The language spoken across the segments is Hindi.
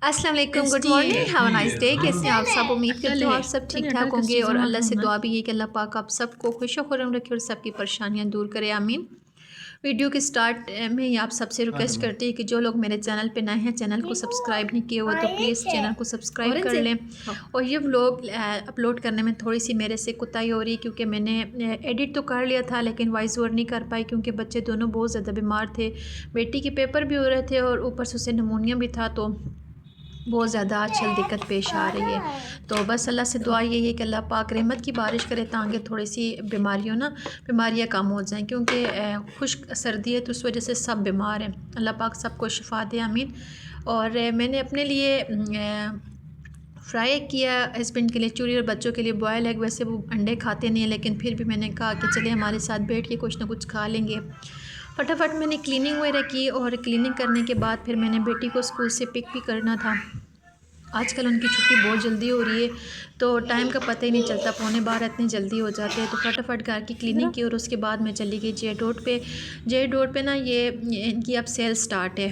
अस्सलाम वालेकुम, good morning, have a nice day. कैसे हैं आप सब? उम्मीद करती हूँ आप सब ठीक ठाक होंगे और अल्लाह से दुआ भी है कि अल्लाह पाक आप सबको खुश खुर्रम रखे और सबकी परेशानियाँ दूर करे, आमीन। वीडियो के स्टार्ट में ही आप सबसे रिक्वेस्ट करती है कि जो लोग मेरे चैनल पे नए हैं, चैनल को सब्सक्राइब नहीं किए हुआ तो प्लीज़ चैनल को सब्सक्राइब कर लें। और ये व्लॉग अपलोड करने में थोड़ी सी मेरे से कुताही हो रही, क्योंकि मैंने एडिट तो कर लिया था लेकिन वॉइस ओवर नहीं कर पाई, क्योंकि बच्चे दोनों बहुत ज़्यादा बीमार थे। बेटी के पेपर भी हो रहे थे और ऊपर से उसे निमोनिया भी था, तो बहुत ज़्यादा आजकल दिक्कत पेश आ रही है। तो बस अल्लाह से दुआ यही है कि अल्लाह पाक रहमत की बारिश करे ताकि थोड़ी सी बीमारियाँ कम हो जाएं, क्योंकि खुश्क सर्दी है तो उस वजह से सब बीमार हैं। अल्लाह पाक सबको शिफा दे, आमीन। और मैंने अपने लिए फ्राई किया, हस्बैंड के लिए चूरी और बच्चों के लिए बॉयल एग। वैसे वो अंडे खाते नहीं हैं, लेकिन फिर भी मैंने कहा कि चलिए हमारे साथ बैठ के कुछ ना कुछ खा लेंगे। फटाफट मैंने क्लीनिंग वगैरह की और क्लीनिंग करने के बाद फिर मैंने बेटी को स्कूल से पिक भी करना था। आजकल उनकी छुट्टी बहुत जल्दी हो रही है, तो टाइम का पता ही नहीं चलता, 11:15 इतनी जल्दी हो जाते हैं। तो फटाफट घर की क्लीनिंग की और उसके बाद मैं चली गई जे रोड पे। जे रोड पे ना ये इनकी अब सेल स्टार्ट है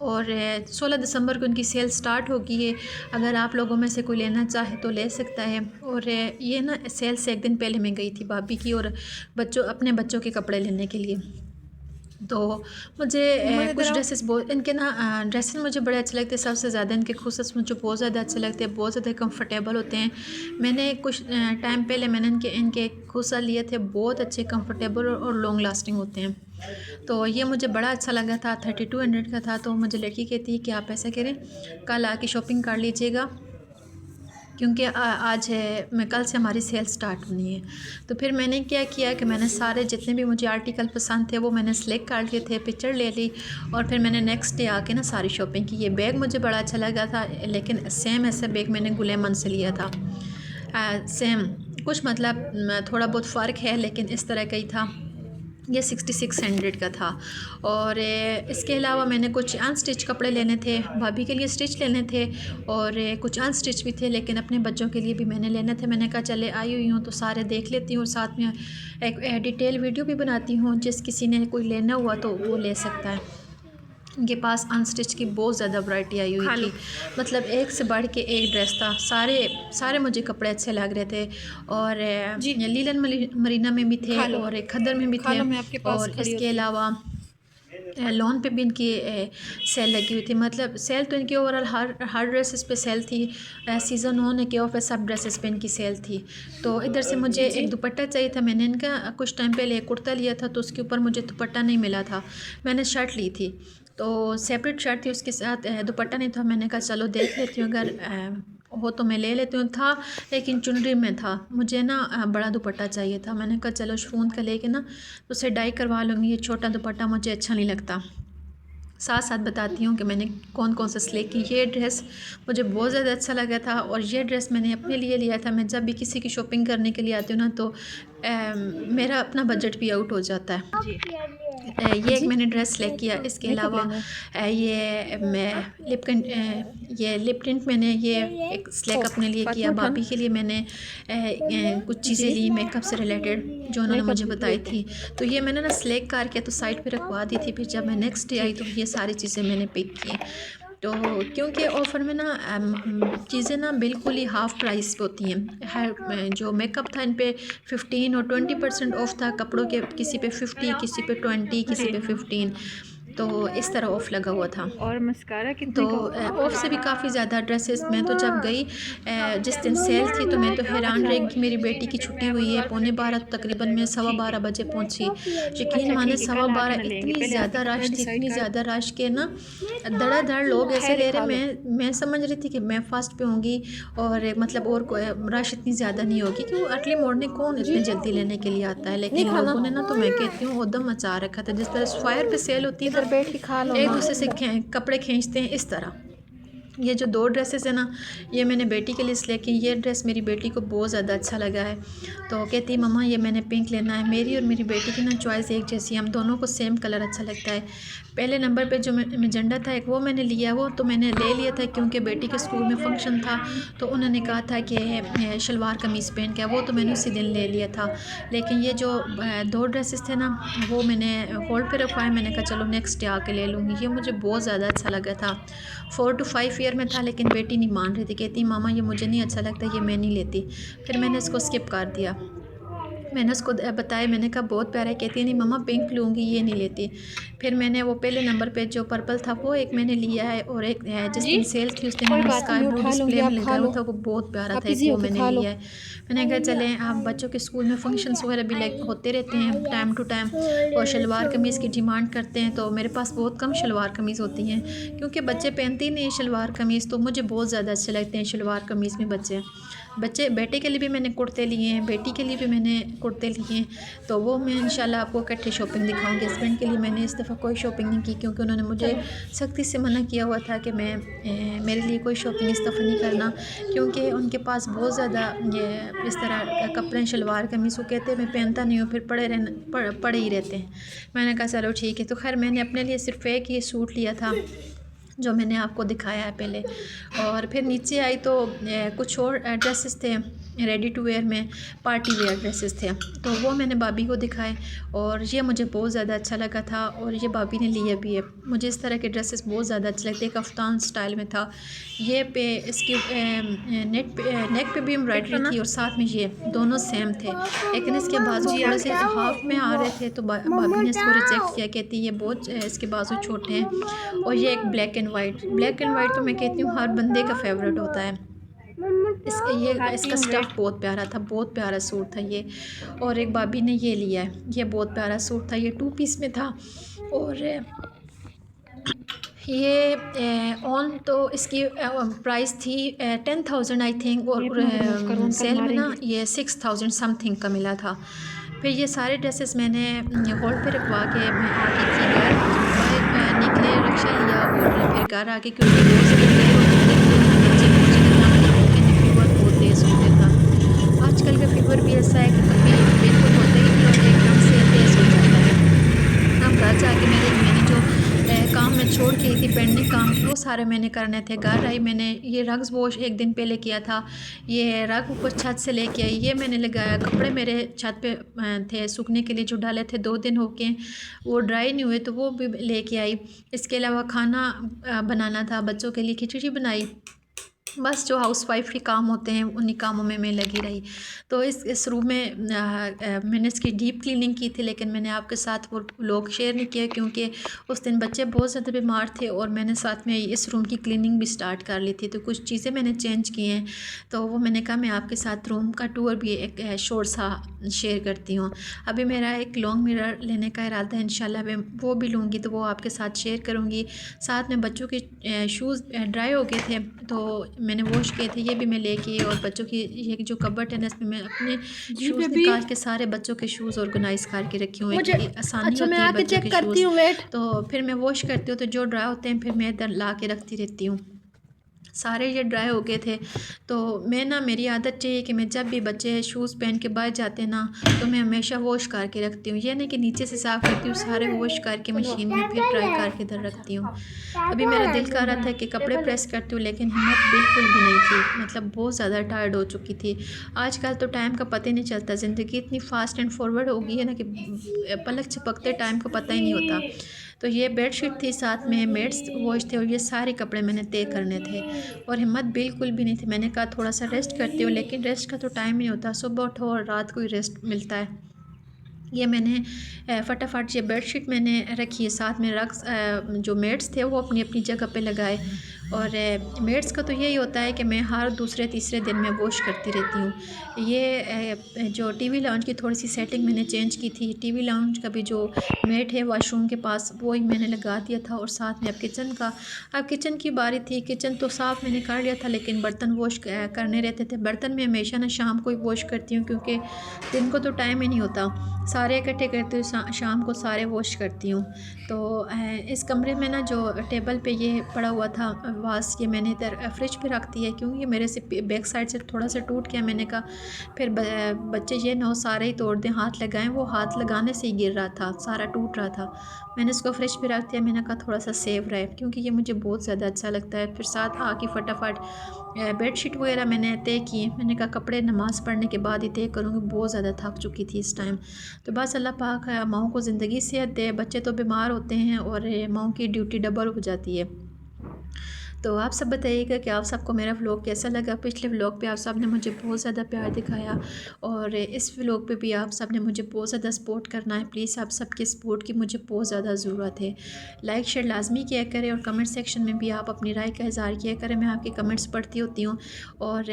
और 16 दिसंबर को उनकी सेल स्टार्ट होगी है। अगर आप लोगों में से कोई लेना चाहे तो ले सकता है। और ये ना सेल से एक दिन पहले मैं गई थी भाभी की और अपने बच्चों के कपड़े लेने के लिए। तो मुझे कुछ ड्रेसेस बहुत इनके ना ड्रेसेस मुझे बड़े अच्छे लगते हैं। सबसे ज़्यादा इनके खुसस मुझे बहुत ज़्यादा अच्छे लगते हैं, बहुत ज़्यादा कंफर्टेबल होते हैं। मैंने कुछ टाइम पहले मैंने इनके खुसा लिए थे, बहुत अच्छे कंफर्टेबल और लॉन्ग लास्टिंग होते हैं। तो ये मुझे बड़ा अच्छा लगा था, 3200 का था। तो मुझे लड़की कहती है कि आप ऐसा करें, कल आके शॉपिंग कर लीजिएगा, क्योंकि आज है मैं कल से हमारी सेल स्टार्ट होनी है। तो फिर मैंने क्या किया कि मैंने सारे जितने भी मुझे आर्टिकल पसंद थे वो मैंने सेलेक्ट कर लिए थे, पिक्चर ले ली और फिर मैंने नेक्स्ट डे आके ना सारी शॉपिंग की। ये बैग मुझे बड़ा अच्छा लगा था, लेकिन सेम ऐसा बैग मैंने गुलेमन से लिया था। सेम कुछ मतलब थोड़ा बहुत फ़र्क है, लेकिन इस तरह का ही था। ये 6600 का था। और इसके अलावा मैंने कुछ अनस्टिच कपड़े लेने थे, भाभी के लिए स्टिच लेने थे और कुछ अनस्टिच भी थे, लेकिन अपने बच्चों के लिए भी मैंने लेने थे। मैंने कहा चले आई हुई हूँ तो सारे देख लेती हूँ, साथ में एक डिटेल वीडियो भी बनाती हूँ, जिस किसी ने कोई लेना हुआ तो वो ले सकता है। इनके पास अनस्टिच की बहुत ज़्यादा वैरायटी आई हुई थी, मतलब एक से बढ़ के एक ड्रेस था। सारे मुझे कपड़े अच्छे लग रहे थे। और लीलन मरीना में भी थे और खद्दर में भी थे, और इसके अलावा लोन पे भी इनकी सेल लगी हुई थी। मतलब सेल तो इनकी ओवरऑल हर ड्रेसेस पे सेल थी। सीज़न होने के ऑफ सब ड्रेसेस पे इनकी सेल थी। तो इधर से मुझे एक दुपट्टा चाहिए था। मैंने इनका कुछ टाइम पहले एक कुर्ता लिया था, तो उसके ऊपर मुझे दुपट्टा नहीं मिला था। मैंने शर्ट ली थी, तो सेपरेट शर्ट थी, उसके साथ दुपट्टा नहीं था। मैंने कहा चलो देख लेती हूँ, अगर हो तो मैं ले लेती हूँ। था लेकिन चुनरी में था, मुझे ना बड़ा दुपट्टा चाहिए था। मैंने कहा चलो शून का लेके ना उसे डाई करवा लूँगी, ये छोटा दुपट्टा मुझे अच्छा नहीं लगता। साथ साथ बताती हूँ कि मैंने कौन कौन सा सिलेक्ट की। ये ड्रेस मुझे बहुत ज़्यादा अच्छा लगा था और ये ड्रेस मैंने अपने लिए लिया था। मैं जब भी किसी की शॉपिंग करने के लिए आती हूँ ना, तो मेरा अपना बजट भी आउट हो जाता है। ये एक मैंने ड्रेस सेलेक्ट किया। इसके अलावा ये लिप टिंट मैंने ये एक सेलेक्ट अपने लिए किया। भाभी के लिए मैंने कुछ चीज़ें ली मेकअप से रिलेटेड, जो उन्होंने मुझे बताई थी। तो ये मैंने ना सेलेक्ट करके तो साइड पे रखवा दी थी। फिर जब मैं नेक्स्ट डे आई तो ये सारी चीज़ें मैंने पिक की। तो क्योंकि ऑफ़र में ना चीज़ें ना बिल्कुल ही हाफ़ प्राइस पे होती हैं। हर जो मेकअप था इन पे 15 और 20% ऑफ था। कपड़ों के किसी पे 50, किसी पे 20, किसी पे 15, तो इस तरह ऑफ़ लगा हुआ था। और मस्कारा तो कितने का? ऑफ़ से भी काफ़ी ज़्यादा ड्रेसेस। मैं तो जब गई जिस दिन सेल थी तो मैं तो हैरान रह गई। मेरी बेटी की छुट्टी हुई है 11:15, तकरीबन मैं 12:15 बजे पहुंची। यकीन अच्छा माने ठीक है, कल आके 12:15 ना लेंगे। इतनी पहले ज़्यादा आप रश थी, डिसाइड इतनी कर। ज़्यादा रश के ना धड़ाधड़ लोग ऐसे ले रहे। मैं समझ रही थी कि मैं फर्स्ट पे होंगी और मतलब और रश इतनी ज़्यादा नहीं होगी, कि वो अर्ली मॉर्निंग कौन इतनी जल्दी लेने के लिए आता है। लेकिन लोगों ने ना, तो मैं कहती हूँ उद्दम मचा रखा था। जिस तरह फायर पे सेल होती है ना, बैठ के खा लो एक ना। दूसरे से कपड़े खींचते हैं, इस तरह। ये जो 2 ड्रेसेस है ना, ये मैंने बेटी के लिए सिलेक्ट की। ये ड्रेस मेरी बेटी को बहुत ज़्यादा अच्छा लगा है, तो कहती मम्मा ये मैंने पिंक लेना है। मेरी और मेरी बेटी की ना चॉइस एक जैसी, हम दोनों को सेम कलर अच्छा लगता है। पहले नंबर पे जो मैजेंडा था एक, वो मैंने लिया। वो तो मैंने ले लिया था क्योंकि बेटी के स्कूल में फंक्शन था, तो उन्होंने कहा था कि शलवार कमीज़ पहन के, वो तो मैंने उसी दिन ले लिया था। लेकिन ये जो 2 ड्रेसेस थे ना, वो मैंने होल्ड पे रखवाए। मैंने कहा चलो नेक्स्ट डे आके ले लूँगी। ये मुझे बहुत ज़्यादा अच्छा लगा था। 4 to 5 फेयर में था, लेकिन बेटी नहीं मान रही थी, कहती मामा ये मुझे नहीं अच्छा लगता, ये मैं नहीं लेती। फिर मैंने इसको स्किप कर दिया। मैंने उसको बताया, मैंने कहा बहुत प्यारा है, कहती है नहीं मम्मा पिंक लूँगी, ये नहीं लेती। फिर मैंने वो पहले नंबर पे जो पर्पल था वो एक मैंने लिया है, और एक जिस दिन सेल थी उस दिन मैंने स्काई ब्लू डिस्प्ले में लगाया हुआ था, वो बहुत प्यारा था, एक वो मैंने लिया है। मैंने कहा चलें आप बच्चों के स्कूल में फंक्शंस वगैरह भी होते रहते हैं टाइम टू टाइम, और शलवार कमीज़ की डिमांड करते हैं, तो मेरे पास बहुत कम शलवार कमीज़ होती हैं क्योंकि बच्चे पहनते ही नहीं शलवार कमीज़, तो मुझे बहुत ज़्यादा अच्छे लगते हैं शलवार कमीज़ में बच्चे बेटे के लिए भी मैंने कुर्ते लिए हैं, बेटी के लिए भी मैंने कुर्ते लिए हैं, तो वो मैं इंशाल्लाह आपको इकट्ठे शॉपिंग दिखाऊंगी। हस्बैंड के लिए मैंने इस दफ़ा कोई शॉपिंग नहीं की क्योंकि उन्होंने मुझे सख्ती से मना किया हुआ था कि मेरे लिए कोई शॉपिंग इस दफ़ा नहीं करना, क्योंकि उनके पास बहुत ज़्यादा ये इस तरह कपड़े शलवार कमीज़ को कहते हैं मैं पहनता नहीं हूँ, फिर पड़े ही रहते हैं। मैंने कहा चलो ठीक है। तो खैर मैंने अपने लिए सिर्फ एक ये सूट लिया था जो मैंने आपको दिखाया है पहले, और फिर नीचे आई तो कुछ और ड्रेसेस थे रेडी टू वेयर में, पार्टी वेयर ड्रेसेस थे, तो वो मैंने भाभी को दिखाए और ये मुझे बहुत ज़्यादा अच्छा लगा था, और ये भाभी ने लिया भी है। मुझे इस तरह के ड्रेसेस बहुत ज़्यादा अच्छे लगते हैं, कफ्तान स्टाइल में था ये, पे इसकी नेक पे भी एम्ब्रॉयडरी थी और साथ में ये दोनों सेम थे, लेकिन इसके बाजू थोड़े से हाफ में आ रहे थे, तो भाभी ने इसको रिजेक्ट किया, कहती ये बहुत इसके बाजू छोटे हैं। और ये एक ब्लैक एंड वाइट तो मैं कहती हूँ हर बंदे का फेवरेट होता है। इसका स्टफ़ बहुत प्यारा था, बहुत प्यारा सूट था ये। और एक भाभी ने ये लिया है, ये बहुत प्यारा सूट था, ये 2 पीस में था, और ये ऑन तो इसकी प्राइस थी 10,000 आई थिंक, और सेल में ना ये 6,000 समथिंग का मिला था। फिर ये सारे ड्रेसेस मैंने होल्ड पे रखवा के मैं आ गई थी घर, बाहर निकले, रिक्शा लिया और फिर घर आ गए, क्योंकि बहुत से बच्चे मुझे फीवर बहुत तेज़ हो गया था। आजकल का फीवर भी ऐसा है कि कभी बिल्कुल होता ही नहीं और एकदम से तेज़ हो जाता है। अब घर जाके मैंने जो काम में छोड़ के थी, पेंडिंग काम वो सारे मैंने करने थे। घर आई, मैंने ये रग्स वॉश एक दिन पहले किया था, ये रग ऊपर छत से लेके आई, ये मैंने लगाया। कपड़े मेरे छत पे थे सूखने के लिए जो डाले थे, 2 दिन हो गए वो ड्राई नहीं हुए, तो वो भी लेके आई। इसके अलावा खाना बनाना था, बच्चों के लिए खिचड़ी बनाई। बस जो हाउसवाइफ के काम होते हैं उन्हीं कामों में मैं लगी रही। तो इस रूम में मैंने इसकी डीप क्लीनिंग की थी, लेकिन मैंने आपके साथ वो व्लॉग शेयर नहीं किया क्योंकि उस दिन बच्चे बहुत ज़्यादा बीमार थे और मैंने साथ में इस रूम की क्लीनिंग भी स्टार्ट कर ली थी। तो कुछ चीज़ें मैंने चेंज की हैं, तो वो मैंने कहा मैं आपके साथ रूम का टूर भी एक शॉर्ट सा शेयर करती हूँ। अभी मेरा एक लॉन्ग मिरर लेने का इरादा है, इंशाल्लाह मैं वो भी लूँगी, तो वो आपके साथ शेयर करूँगी। साथ में बच्चों के शूज़ ड्राई हो गए थे तो मैंने वॉश किए थे, ये भी मैं लेके, और बच्चों की ये जो कबर्ड है ना इसमें मैं अपने शूज़ निकाल के सारे बच्चों के शूज़ ऑर्गेनाइज़ करके रखी हूँ, एक आसानी होती है बच्चों के शूज़। तो फिर मैं वॉश करती हूँ, तो जो ड्राई होते हैं फिर मैं इधर ला के रखती रहती हूँ। सारे ये ड्राई हो गए थे, तो मैं ना मेरी आदत चाहिए कि मैं जब भी बच्चे शूज़ पहन के बाहर जाते हैं ना, तो मैं हमेशा वॉश करके रखती हूँ। ये नहीं कि नीचे से साफ़ करती हूँ, सारे वॉश करके मशीन में फिर ड्राई करके इधर रखती हूँ। अभी मेरा दिल कर रहा था कि कपड़े प्रेस करती हूँ, लेकिन हिम्मत बिल्कुल भी नहीं थी, मतलब बहुत ज़्यादा टायर्ड हो चुकी थी। आजकल तो टाइम का पता ही नहीं चलता, ज़िंदगी इतनी फास्ट एंड फॉरवर्ड हो गई है ना कि पलक झपकते टाइम का पता ही नहीं होता। तो ये बेडशीट थी, साथ में मेड्स वॉश थे, और ये सारे कपड़े मैंने तय करने थे और हिम्मत बिल्कुल भी नहीं थी। मैंने कहा थोड़ा सा रेस्ट करती हूँ, लेकिन रेस्ट का तो टाइम नहीं होता, सुबह उठो और रात को ही रेस्ट मिलता है। ये मैंने फटाफट ये बेडशीट मैंने रखी है, साथ में रग्स जो मेड्स थे वो अपनी अपनी जगह पे लगाए, और मेड्स का तो यही होता है कि मैं हर दूसरे तीसरे दिन में वॉश करती रहती हूँ। ये जो टीवी लाउंज की थोड़ी सी सेटिंग मैंने चेंज की थी, टीवी लाउंज का भी जो मेट है वॉशरूम के पास वो ही मैंने लगा दिया था, और साथ में अब किचन की बारी थी। किचन तो साफ़ मैंने कर लिया था, लेकिन बर्तन वॉश करने रहते थे। बर्तन मैं हमेशा ना शाम को ही वॉश करती हूँ क्योंकि दिन को तो टाइम ही नहीं होता, सारे इकट्ठे करती हूँ, शाम को सारे वॉश करती हूँ। तो इस कमरे में ना जो टेबल पे ये पड़ा हुआ था वास, ये मैंने इधर फ्रिज पे रख दिया क्योंकि ये मेरे से बैक साइड से थोड़ा सा टूट गया। मैंने कहा फिर बच्चे ये ना सारे ही तोड़ दें, हाथ लगाएं, वो हाथ लगाने से ही गिर रहा था, सारा टूट रहा था। मैंने इसको फ्रिज पे रख दिया, मैंने कहा थोड़ा सा सेफ रहे क्योंकि ये मुझे बहुत ज़्यादा अच्छा लगता है। फिर साथ आके फटाफट बेडशीट वगैरह मैंने तय की। मैंने कहा कपड़े नमाज़ पढ़ने के बाद ही तय करूँगी, बहुत ज़्यादा थक चुकी थी इस टाइम। तो बस अल्लाह पाक माओं को ज़िंदगी सेहत दे, बच्चे तो बीमार होते हैं और माओं की ड्यूटी डबल हो जाती है। तो आप सब बताइएगा कि आप सबको मेरा व्लॉग कैसा लगा। पिछले व्लॉग पे आप सब ने मुझे बहुत ज़्यादा प्यार दिखाया और इस व्लॉग पे भी आप सब ने मुझे बहुत ज़्यादा सपोर्ट करना है। प्लीज़ आप सबके सपोर्ट की मुझे बहुत ज़्यादा ज़रूरत है। लाइक शेयर लाजमी किया करें और कमेंट सेक्शन में भी आप अपनी राय का इज़हार किया करें। मैं आपके कमेंट्स पढ़ती होती हूँ और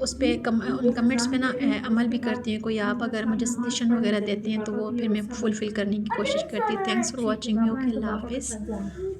उस पर उन कमेंट्स पे ना अमल भी करती हूँ। कोई आप अगर मुझे सजेशन वगैरह देते हैं तो वो फिर मैं फुलफ़िल करने की कोशिश करती हूँ। Thanks for watching me. Okay, अल्लाह हाफिज़।